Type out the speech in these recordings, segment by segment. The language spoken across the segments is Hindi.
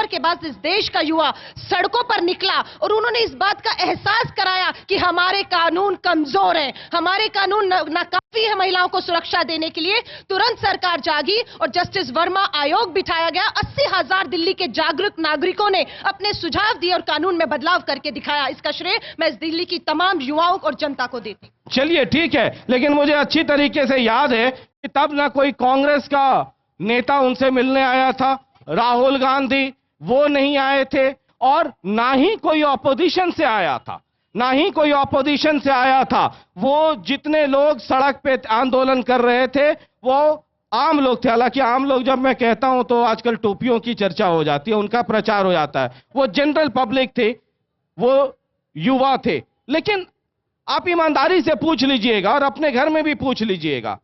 75 के बाद इस देश का युवा सड़कों पर निकला और उन्होंने इस बात का एहसास कराया कि हमारे कानून कमजोर हैं, हमारे कानून नाकाफी है महिलाओं को सुरक्षा देने के लिए, तुरंत सरकार जागी और जस्टिस वर्मा आयोग बिठाया गया। 80,000 दिल्ली के जागरूक नागरिकों ने अपने सुझाव दिए और कानून में बदलाव करके दिखाया। इसका श्रेय मैं इस दिल्ली की तमाम युवाओं और जनता को देती हूं। चलिए ठीक है, लेकिन मुझे अच्छी तरीके से याद है कि तब ना कोई कांग्रेस का नेता उनसे मिलने आया था, राहुल गांधी वो नहीं आए थे, और ना ही कोई ऑपोजिशन से आया था, ना ही कोई ऑपोजिशन से आया था। वो जितने लोग सड़क पे आंदोलन कर रहे थे वो आम लोग थे। हालांकि आम लोग जब मैं कहता हूं तो आजकल टोपियों की चर्चा हो जाती है, उनका प्रचार हो जाता है। वो जनरल पब्लिक थे, वो युवा थे। लेकिन आप ईमानदारी से पूछ लीजिएगा और अपने घर में भी पूछ लीजिएगा,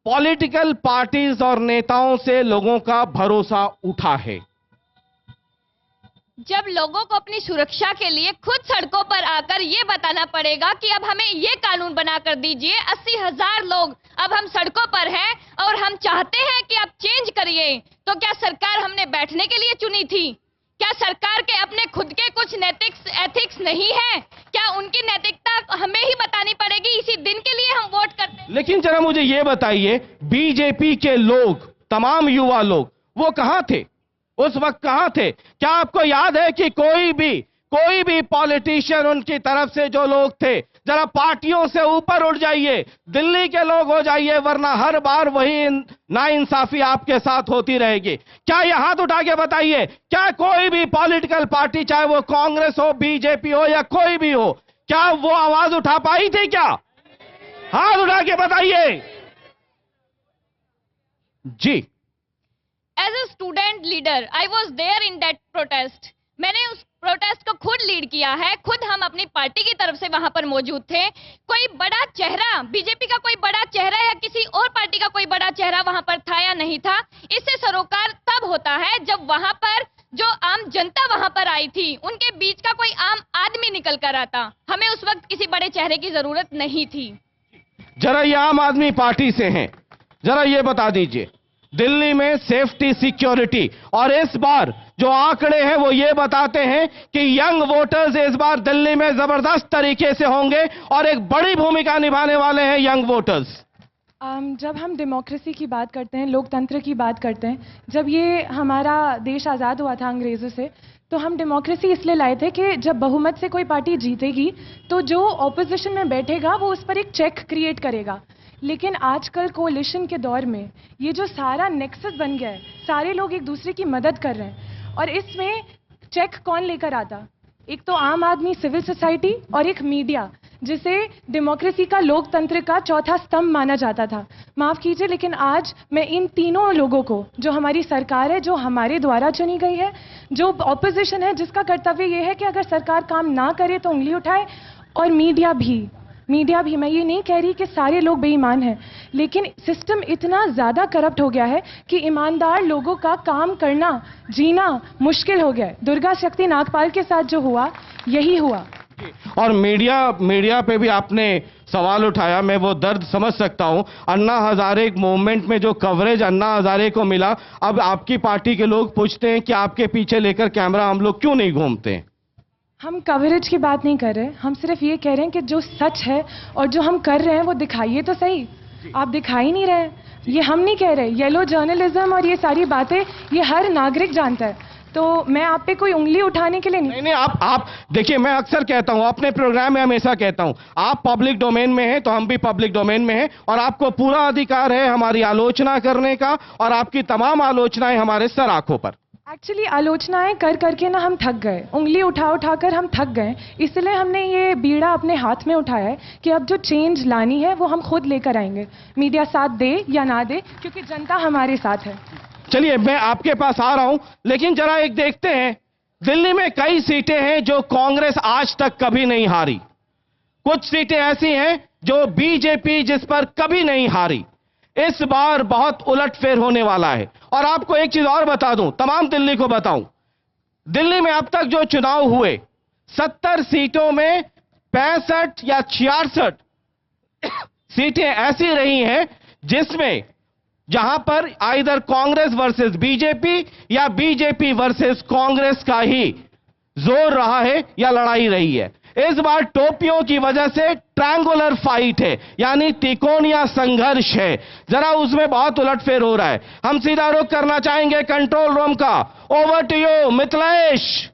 पॉलिटिकल पार्टीज और नेताओं से लोगों का भरोसा उठा है। जब लोगों को अपनी सुरक्षा के लिए खुद सड़कों पर आकर ये बताना पड़ेगा कि अब हमें ये कानून बना कर दीजिए, 80,000 लोग अब हम सड़कों पर हैं और हम चाहते हैं कि आप चेंज करिए, तो क्या सरकार हमने बैठने के लिए चुनी थी? क्या सरकार के अपने खुद के कुछ नैतिक एथिक्स नहीं है? क्या उनकी नैतिकता हमें ही बतानी पड़ेगी? इसी दिन के लिए हम वोट करते हैं। लेकिन जरा मुझे ये बताइए, बीजेपी के लोग, तमाम युवा लोग, वो कहां थे उस वक्त? कहां थे? क्या आपको याद है कि कोई भी पॉलिटिशियन उनकी तरफ से जो लोग थे, जरा पार्टियों से ऊपर उठ जाइए, दिल्ली के लोग हो जाइए, वरना हर बार वही नाइंसाफी आपके साथ होती रहेगी। क्या ये हाथ उठा के बताइए, क्या कोई भी पॉलिटिकल पार्टी, चाहे वो कांग्रेस हो, बीजेपी हो या कोई भी हो, क्या वो आवाज उठा पाई थी? क्या हाथ उठा के बताइए जी। As a student leader I was there in that protest. मैंने उस प्रोटेस्ट को खुद लीड किया है, खुद हम अपनी पार्टी की तरफ से वहां पर मौजूद थे। कोई बड़ा चेहरा, बीजेपी का कोई बड़ा चेहरा या किसी और पार्टी का कोई बड़ा चेहरा वहां पर था या नहीं था, इससे सरोकार तब होता है जब वहां पर जो आम जनता वहां पर आई थी उनके बीच का कोई आम आदमी निकल कर आता। हमें उस वक्त किसी बड़े चेहरे की जरूरत नहीं थी। जरा ये आम आदमी पार्टी से हैं, जरा ये बता दीजिए, दिल्ली में सेफ्टी सिक्योरिटी, और इस बार जो आंकड़े हैं वो ये बताते हैं कि यंग वोटर्स इस बार दिल्ली में जबरदस्त तरीके से होंगे और एक बड़ी भूमिका निभाने वाले हैं यंग वोटर्स। जब हम डेमोक्रेसी की बात करते हैं, लोकतंत्र की बात करते हैं, जब ये हमारा देश आज़ाद हुआ था अंग्रेज़ों से, तो हम डेमोक्रेसी इसलिए लाए थे कि जब बहुमत से कोई पार्टी जीतेगी तो जो ऑपोजिशन में बैठेगा वो उस पर एक चेक क्रिएट करेगा। लेकिन आजकल कोलिशन के दौर में ये जो सारा नेक्सस बन गया है, सारे लोग एक दूसरे की मदद कर रहे हैं, और इसमें चेक कौन लेकर आता? एक तो आम आदमी, सिविल सोसाइटी, और एक मीडिया, जिसे डेमोक्रेसी का, लोकतंत्र का चौथा स्तंभ माना जाता था। माफ़ कीजिए, लेकिन आज मैं इन तीनों लोगों को, जो हमारी सरकार है, जो हमारे द्वारा चुनी गई है, जो ऑपोजिशन है जिसका कर्तव्य ये है कि अगर सरकार काम ना करे तो उंगली उठाए, और मीडिया भी, मैं ये नहीं कह रही कि सारे लोग बेईमान हैं, लेकिन सिस्टम इतना ज़्यादा करप्ट हो गया है कि ईमानदार लोगों का काम करना, जीना मुश्किल हो गया है। दुर्गा शक्ति नागपाल के साथ जो हुआ, यही हुआ। और मीडिया पे भी आपने सवाल उठाया, मैं वो दर्द समझ सकता हूं। अन्ना हजारे मूवमेंट में जो कवरेज अन्ना हजारे को मिला, अब आपकी पार्टी के लोग पूछते हैं कि आपके पीछे लेकर कैमरा हम लोग क्यों नहीं घूमते हैं? हम कवरेज की बात नहीं कर रहे, हम सिर्फ ये कह रहे हैं कि जो सच है और जो हम कर रहे हैं वो दिखाइए तो सही। आप दिखाई नहीं रहे, ये हम नहीं कह रहे। येलो जर्नलिज्म और ये सारी बातें ये हर नागरिक जानता है, तो मैं आप पे कोई उंगली उठाने के लिए नहीं। आप देखिए, मैं अक्सर कहता हूं, अपने प्रोग्राम में हमेशा कहता हूं, आप पब्लिक डोमेन में हैं तो हम भी पब्लिक डोमेन में हैं, और आपको पूरा अधिकार है हमारी आलोचना करने का, और आपकी तमाम आलोचनाएं हमारे सर आंखों पर। एक्चुअली आलोचनाएं कर करके ना हम थक गए, उंगली उठा उठा कर हम थक गए, इसलिए हमने ये बीड़ा अपने हाथ में उठाया है कि अब जो चेंज लानी है वो हम खुद लेकर आएंगे, मीडिया साथ दे या ना दे, क्योंकि जनता हमारे साथ है। चलिए, मैं आपके पास आ रहा हूं, लेकिन जरा एक देखते हैं, दिल्ली में कई सीटें हैं जो कांग्रेस आज तक कभी नहीं हारी, कुछ सीटें ऐसी हैं जो बीजेपी जिस पर कभी नहीं हारी। इस बार बहुत उलटफेर होने वाला है। और आपको एक चीज और बता दूं, तमाम दिल्ली को बताऊं, दिल्ली में अब तक जो चुनाव हुए 70 सीटों में 65 या 66 सीटें ऐसी रही हैं जिसमें जहां पर आइदर कांग्रेस वर्सेस बीजेपी या बीजेपी वर्सेस कांग्रेस का ही जोर रहा है या लड़ाई रही है। इस बार टोपियों की वजह से ट्रायंगुलर फाइट है, यानी त्रिकोणीय संघर्ष है। जरा उसमें बहुत उलटफेर हो रहा है। हम सीधा रुख करना चाहेंगे कंट्रोल रूम का। Over to you Mithilesh.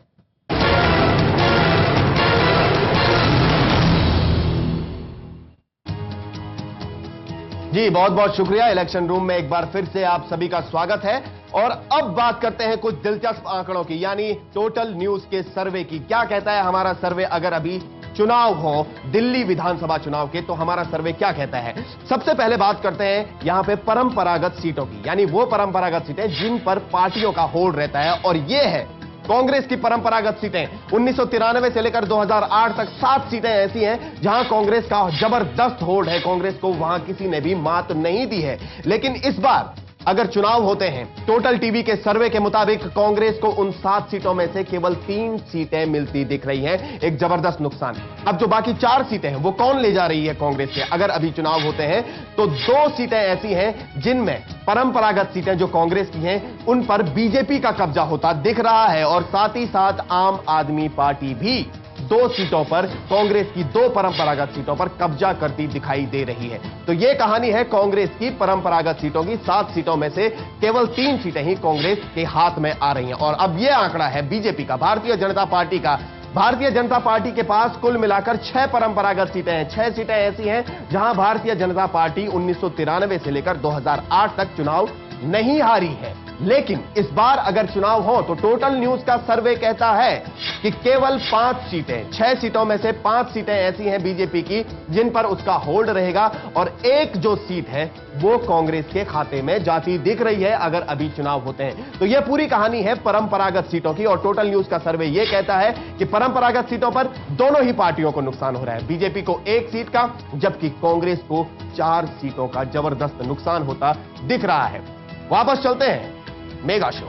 जी बहुत बहुत शुक्रिया। इलेक्शन रूम में एक बार फिर से आप सभी का स्वागत है। और अब बात करते हैं कुछ दिलचस्प आंकड़ों की, यानी टोटल न्यूज के सर्वे की। क्या कहता है हमारा सर्वे? अगर अभी चुनाव हो दिल्ली विधानसभा चुनाव के, तो हमारा सर्वे क्या कहता है? सबसे पहले बात करते हैं यहां पे परंपरागत सीटों की, यानी वो परंपरागत सीटें जिन पर पार्टियों का होल्ड रहता है। और ये है कांग्रेस की परंपरागत सीटें। 1993 से लेकर 2008 तक 7 सीटें ऐसी हैं जहां कांग्रेस का जबरदस्त होल्ड है। कांग्रेस को वहां किसी ने भी मात नहीं दी है। लेकिन इस बार अगर चुनाव होते हैं, टोटल टीवी के सर्वे के मुताबिक कांग्रेस को उन 7 सीटों में से केवल 3 सीटें मिलती दिख रही हैं। एक जबरदस्त नुकसान। अब जो बाकी 4 सीटें हैं वो कौन ले जा रही है कांग्रेस से? अगर अभी चुनाव होते हैं तो 2 सीटें ऐसी हैं जिनमें परंपरागत सीटें जो कांग्रेस की हैं उन पर बीजेपी का कब्जा होता दिख रहा है। और साथ ही साथ आम आदमी पार्टी भी 2 सीटों पर, कांग्रेस की 2 परंपरागत सीटों पर कब्जा करती दिखाई दे रही है। तो यह कहानी है कांग्रेस की परंपरागत सीटों की। 7 सीटों में से केवल 3 सीटें ही कांग्रेस के हाथ में आ रही हैं। और अब यह आंकड़ा है बीजेपी का, भारतीय जनता पार्टी का। भारतीय जनता पार्टी के पास कुल मिलाकर 6 परंपरागत सीटें हैं। 6 सीटें ऐसी हैं जहां भारतीय जनता पार्टी 1993 से लेकर 2008 तक चुनाव नहीं हारी है। लेकिन इस बार अगर चुनाव हो तो टोटल न्यूज का सर्वे कहता है कि केवल 5 सीटें, 6 सीटों में से 5 सीटें ऐसी हैं बीजेपी की जिन पर उसका होल्ड रहेगा। और एक जो सीट है वो कांग्रेस के खाते में जाती दिख रही है अगर अभी चुनाव होते हैं। तो यह पूरी कहानी है परंपरागत सीटों की। और टोटल न्यूज का सर्वे यह कहता है कि परंपरागत सीटों पर दोनों ही पार्टियों को नुकसान हो रहा है। बीजेपी को 1 सीट का, जबकि कांग्रेस को 4 सीटों का जबरदस्त नुकसान होता दिख रहा है। वापस चलते हैं मेगा शो।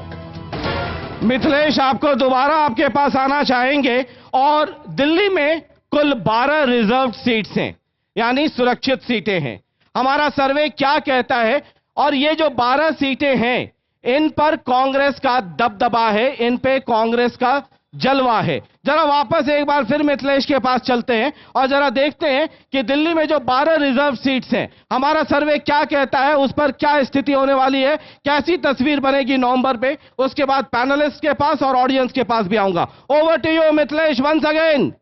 मिथिलेश, आपको दोबारा आपके पास आना चाहेंगे। और दिल्ली में कुल 12 रिजर्व सीट्स हैं, यानी सुरक्षित सीटें हैं। हमारा सर्वे क्या कहता है? और ये जो 12 सीटें हैं इन पर कांग्रेस का दबदबा है, इन पे कांग्रेस का जलवा है। जरा वापस एक बार फिर मिथिलेश के पास चलते हैं और जरा देखते हैं कि दिल्ली में जो 12 रिजर्व सीट्स हैं, हमारा सर्वे क्या कहता है, उस पर क्या स्थिति होने वाली है, कैसी तस्वीर बनेगी नवंबर पे। उसके बाद पैनलिस्ट के पास और ऑडियंस के पास भी आऊंगा। Over to you Mithilesh once again.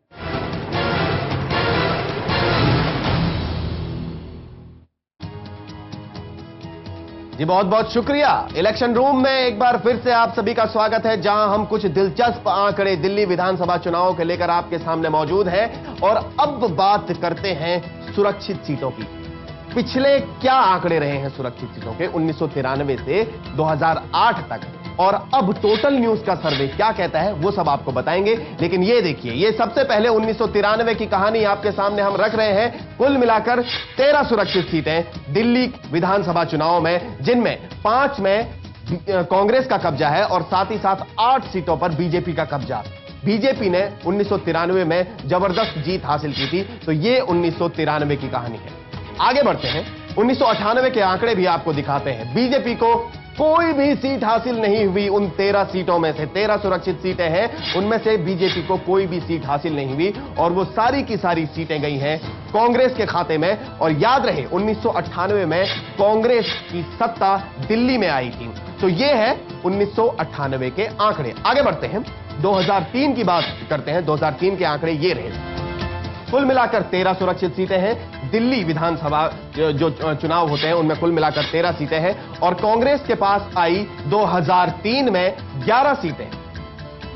जी बहुत बहुत शुक्रिया। इलेक्शन रूम में एक बार फिर से आप सभी का स्वागत है, जहां हम कुछ दिलचस्प आंकड़े दिल्ली विधानसभा चुनाव के लेकर आपके सामने मौजूद हैं। और अब बात करते हैं सुरक्षित सीटों की। पिछले क्या आंकड़े रहे हैं सुरक्षित सीटों के 1993 से 2008 तक, और अब टोटल न्यूज का सर्वे क्या कहता है वो सब आपको बताएंगे। लेकिन ये देखिए, ये सबसे पहले 1993 की कहानी आपके सामने हम रख रहे हैं। कुल मिलाकर 13 सुरक्षित सीटें दिल्ली विधानसभा चुनाव में, जिनमें 5 में कांग्रेस का कब्जा है और साथ ही साथ 8 सीटों पर बीजेपी का कब्जा। बीजेपी ने 1993 में जबरदस्त जीत हासिल की थी। तो ये 1993 की कहानी है। आगे बढ़ते हैं, 1998 के आंकड़े भी आपको दिखाते हैं। बीजेपी को कोई भी सीट हासिल नहीं हुई उन 13 सीटों में से। 13 सुरक्षित सीटें हैं, उनमें से बीजेपी को कोई भी सीट हासिल नहीं हुई और वो सारी की सारी सीटें गई हैं कांग्रेस के खाते में। और याद रहे 1998 में कांग्रेस की सत्ता दिल्ली में आई थी। तो ये है 1998 के आंकड़े। आगे बढ़ते हैं, 2003 की बात करते हैं। 2003 के आंकड़े ये रहे। कुल मिलाकर 13 सुरक्षित सीटें हैं। दिल्ली विधानसभा जो चुनाव होते हैं उनमें कुल मिलाकर 13 सीटें हैं। और कांग्रेस के पास आई 2003 में 11 सीटें,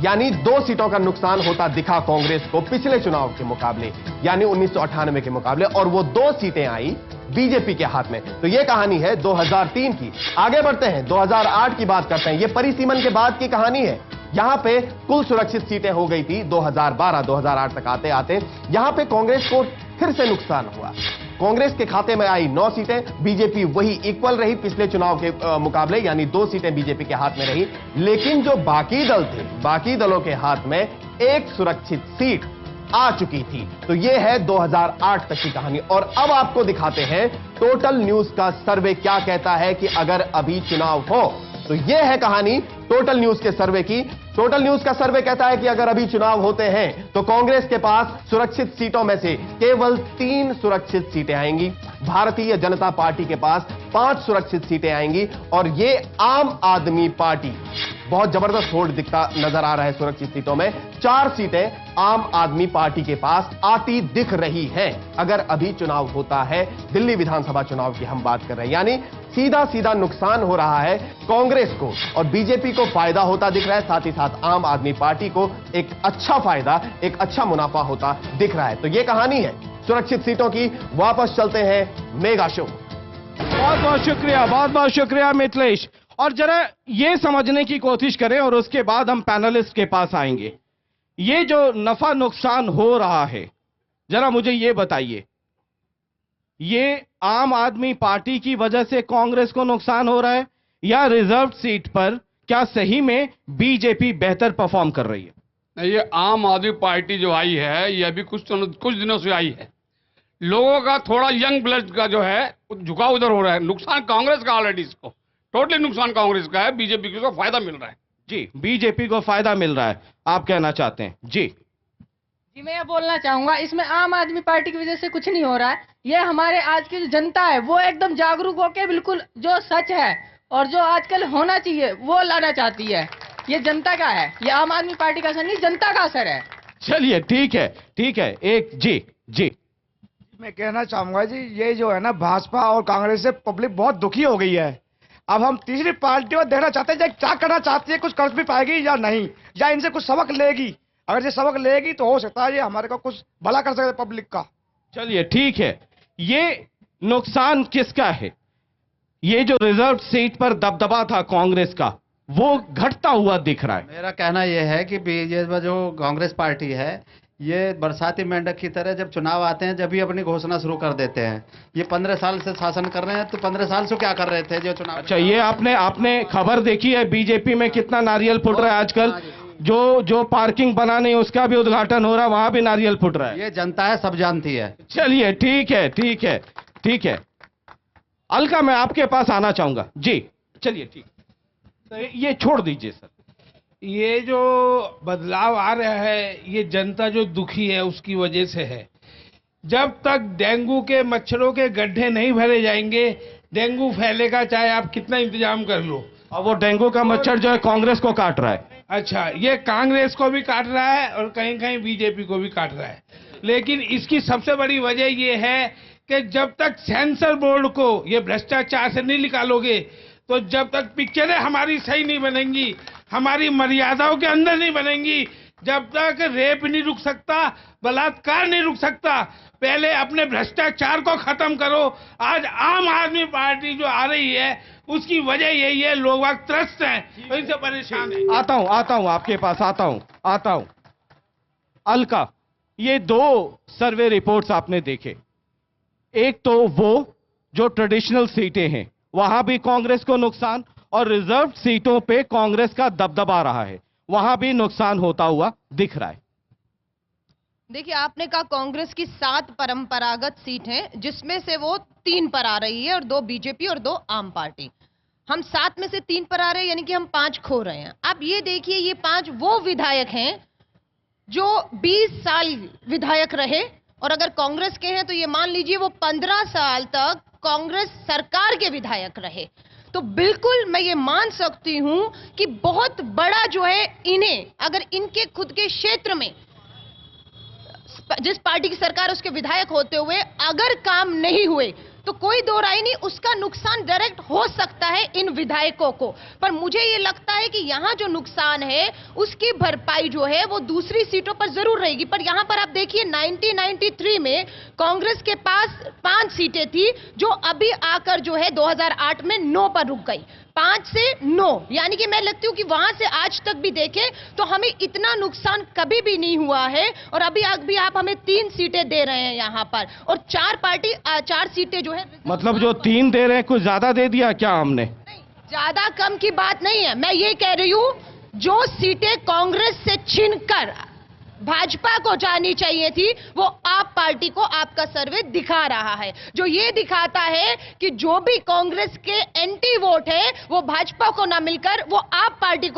यानी 2 सीटों का नुकसान होता दिखा कांग्रेस को पिछले चुनाव के मुकाबले, यानी 1998 के मुकाबले। और वो 2 सीटें आई बीजेपी के हाथ में। तो ये कहानी है 2003 की। आगे बढ़ते हैं, 2008 की बात करते हैं। ये परिसीमन के बाद की कहानी है। यहां पे कुल सुरक्षित सीटें हो गई थी 2012-2008 तक आते आते। यहां पे कांग्रेस को फिर से नुकसान हुआ। कांग्रेस के खाते में आई 9 सीटें, बीजेपी वही इक्वल रही पिछले चुनाव के मुकाबले, यानी 2 सीटें बीजेपी के हाथ में रही। लेकिन जो बाकी दल थे, बाकी दलों के हाथ में 1 सुरक्षित सीट आ चुकी थी। तो यह है 2008 तक की कहानी। और अब आपको दिखाते हैं टोटल न्यूज का सर्वे क्या कहता है कि अगर अभी चुनाव हो। तो यह है कहानी टोटल न्यूज के सर्वे की। टोटल न्यूज का सर्वे कहता है कि अगर अभी चुनाव होते हैं तो कांग्रेस के पास सुरक्षित सीटों में से केवल 3 सुरक्षित सीटें आएंगी, भारतीय जनता पार्टी के पास 5 सुरक्षित सीटें आएंगी, और ये आम आदमी पार्टी बहुत जबरदस्त होड़ दिखता नजर आ रहा है सुरक्षित सीटों में। 4 सीटें आम आदमी पार्टी के पास आती दिख रही हैं अगर अभी चुनाव होता है। दिल्ली विधानसभा चुनाव की हम बात कर रहे हैं, यानी सीधा सीधा नुकसान हो रहा है कांग्रेस को और बीजेपी को फायदा होता दिख रहा है, साथ ही साथ आम आदमी पार्टी को एक अच्छा फायदा, एक अच्छा मुनाफा होता दिख रहा है। तो यह कहानी है सुरक्षित सीटों की। वापस चलते हैं मेगा शो। बहुत बहुत शुक्रिया मिथिलेश। और जरा ये समझने की कोशिश करें और उसके बाद हम पैनलिस्ट के पास आएंगे। ये जो नफा नुकसान हो रहा है, जरा मुझे ये बताइए, ये आम आदमी पार्टी की वजह से कांग्रेस को नुकसान हो रहा है या रिजर्व सीट पर क्या सही में बीजेपी बेहतर परफॉर्म कर रही है? नहीं, ये आम आदमी पार्टी जो आई है ये अभी कुछ दिनों से आई है। लोगों का थोड़ा यंग ब्लड का जो है झुकाव उधर हो रहा है। नुकसान कांग्रेस का ऑलरेडी, इसको टोटली नुकसान कांग्रेस का है, बीजेपी को फायदा मिल रहा है। जी, बीजेपी को फायदा मिल रहा है, आप कहना चाहते हैं? जी मैं ये बोलना चाहूंगा, इसमें आम आदमी पार्टी की वजह से कुछ नहीं हो रहा है। ये हमारे आज की जो जनता है वो एकदम जागरूक होकर बिल्कुल जो सच है और जो आजकल होना चाहिए वो लाना चाहती है। ये जनता का है, ये आम आदमी पार्टी का असर नहीं, जनता का असर है। चलिए ठीक है, ठीक है। एक जी मैं कहना चाहूंगा जी, ये जो है ना भाजपा और कांग्रेस से पब्लिक बहुत दुखी हो गई है। अब हम तीसरी पार्टी को देखना चाहते हैं क्या करना चाहती है, कुछ कर भी पाएगी या नहीं, या इनसे कुछ सबक लेगी। अगर ये सबक लेगी तो हो सकता है ये हमारे को कुछ भला कर सकते पब्लिक का। चलिए ठीक है। ये नुकसान किसका है? ये जो रिजर्व सीट पर दबदबा था कांग्रेस का वो घटता हुआ दिख रहा है। मेरा कहना यह है कि बीजेपी जो कांग्रेस पार्टी है ये बरसाती मेंढक की तरह जब चुनाव आते हैं जब भी अपनी घोषणा शुरू कर देते हैं। ये 15 साल से शासन कर रहे हैं, तो 15 साल से क्या कर रहे थे जो चुनाव? अच्छा, ये आपने खबर देखी है बीजेपी में कितना नारियल फुट रहा है आजकल? जो पार्किंग बनाने उसका भी उद्घाटन हो रहा है, वहां भी नारियल फुट रहा है। ये जनता है, सब जानती है। चलिए ठीक है। अलका, मैं आपके पास आना चाहूंगा। जी चलिए ठीक। तो ये छोड़ दीजिए सर। ये जो बदलाव आ रहा है ये जनता जो दुखी है उसकी वजह से है। जब तक डेंगू के मच्छरों के गड्ढे नहीं भरे जाएंगे डेंगू फैलेगा, चाहे आप कितना इंतजाम कर लो। और वो डेंगू का मच्छर जो है कांग्रेस को काट रहा है। अच्छा, ये कांग्रेस को भी काट रहा है और कहीं कहीं बीजेपी को भी काट रहा है। लेकिन इसकी सबसे बड़ी वजह ये है कि जब तक सेंसर बोर्ड को ये भ्रष्टाचार से नहीं निकालोगे, तो जब तक पिक्चरें हमारी सही नहीं बनेंगी, हमारी मर्यादाओं के अंदर नहीं बनेंगी, जब तक रेप नहीं रुक सकता, बलात्कार नहीं रुक सकता। पहले अपने भ्रष्टाचार को खत्म करो। आज आम आदमी पार्टी जो आ रही है उसकी वजह यही है, लोग वक्त त्रस्त हैं, इनसे परेशान हैं। आता हूं आपके पास आता हूं। अलका, ये 2 सर्वे रिपोर्ट्स आपने देखे। एक तो वो जो ट्रेडिशनल सीटें हैं वहां भी कांग्रेस को नुकसान, और रिजर्व सीटों पे कांग्रेस का दबदबा रहा है, वहां भी नुकसान होता हुआ दिख रहा है। देखिए, आपने कहा कांग्रेस की 7 परंपरागत सीट हैं जिसमें से वो 3 पर आ रही है और 2 बीजेपी और 2 आम पार्टी। हम 7 में से 3 पर आ रहे हैं, यानी कि हम 5 खो रहे हैं। अब ये देखिए, ये 5 वो विधायक हैं जो 20 साल विधायक रहे, और अगर कांग्रेस के हैं तो ये मान लीजिए वो 15 साल तक कांग्रेस सरकार के विधायक रहे। तो बिल्कुल मैं ये मान सकती हूं कि बहुत बड़ा जो है इन्हें, अगर इनके खुद के क्षेत्र में जिस पार्टी की सरकार उसके विधायक होते हुए अगर काम नहीं हुए तो कोई दो राय नहीं, उसका नुकसान डायरेक्ट हो सकता है इन विधायकों को। पर मुझे ये लगता है कि यहां जो नुकसान है उसकी भरपाई जो है वो दूसरी सीटों पर जरूर रहेगी। पर यहां पर आप देखिए 1993 में कांग्रेस के पास 5 सीटें थी जो अभी आकर जो है 2008 में 9 पर रुक गई। 5 से 9, यानी कि मैं लगती हूं कि वहां से आज तक भी देखें तो हमें इतना नुकसान कभी भी नहीं हुआ है। और अभी आप हमें 3 सीटें दे रहे हैं यहां पर, और 4 सीटें जो है, मतलब जो 3 दे रहे हैं कुछ ज्यादा दे दिया क्या हमने? ज्यादा कम की बात नहीं है, मैं ये कह रही हूं जो सीटें कांग्रेस से छीनकर भाजपा को जानी चाहिए थी वो आप पार्टी को आपका सर्वे दिखा रहा है, जो ये दिखाता है कि जो भी कांग्रेस के एंटी वोट है वो भाजपा को ना मिलकर वो आप पार्टी को